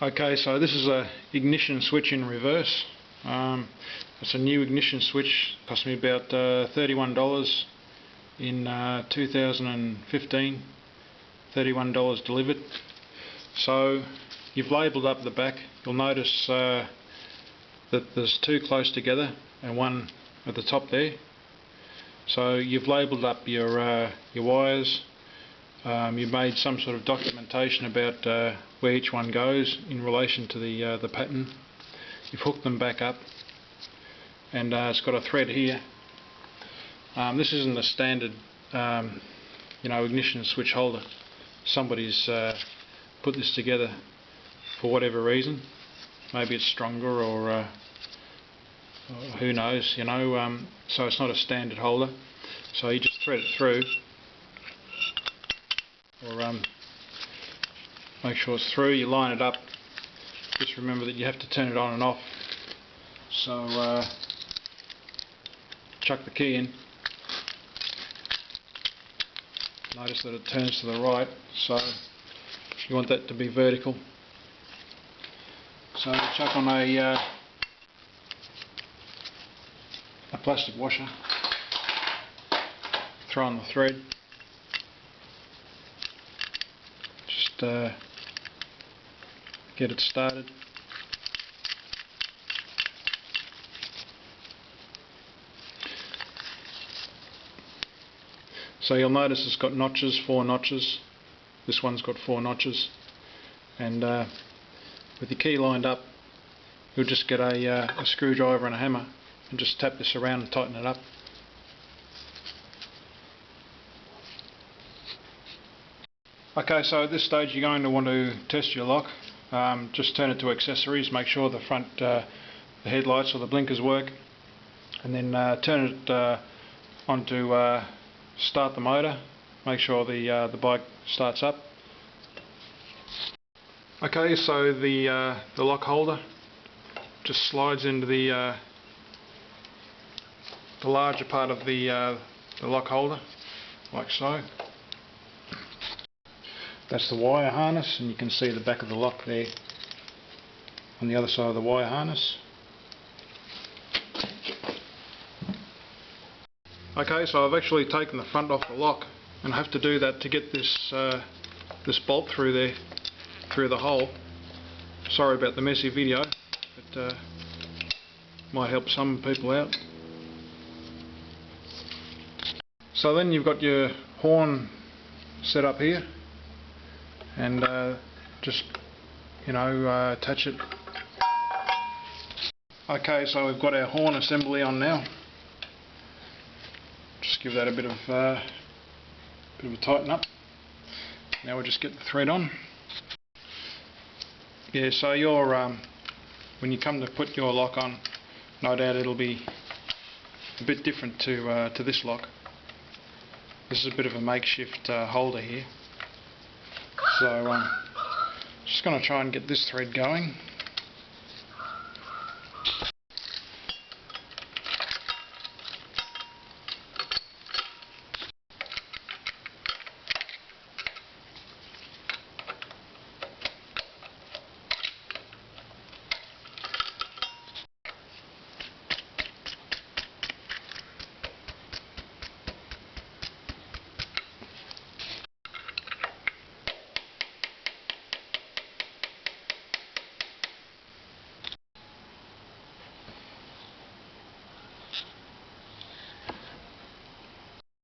Okay, so this is a ignition switch in reverse. It's a new ignition switch, cost me about $31 in 2015, $31 delivered. So you've labelled up the back. You'll notice that there's two close together and one at the top there. So you've labelled up your wires. You've made some sort of documentation about where each one goes in relation to the pattern. You've hooked them back up, and it's got a thread here. This isn't a standard, ignition switch holder. Somebody's put this together for whatever reason. Maybe it's stronger, or who knows, so it's not a standard holder. So you just thread it through, or make sure it's through. You line it up. Just remember that you have to turn it on and off. So chuck the key in. Notice that it turns to the right, so you want that to be vertical. So chuck on a plastic washer, throw on the thread, just get it started. So you'll notice it's got notches, 4 notches. This one's got 4 notches, and with your key lined up, you'll just get a screwdriver and a hammer and just tap this around and tighten it up. Okay, so at this stage you're going to want to test your lock. Just turn it to accessories, make sure the front the headlights or the blinkers work, and then turn it on to start the motor. Make sure the bike starts up. Okay, so the lock holder just slides into the larger part of the lock holder, like so. That's the wire harness, and you can see the back of the lock there on the other side of the wire harness. Okay, so I've actually taken the front off the lock, and I have to do that to get this this bolt through there, through the hole. Sorry about the messy video, but might help some people out. So then you've got your horn set up here, and just attach it. Okay, so we've got our horn assembly on now. Just give that a bit of a tighten up. Now we'll just get the thread on. Yeah, so your when you come to put your lock on, no doubt it'll be a bit different to this lock. This is a bit of a makeshift holder here. So just going to try and get this thread going.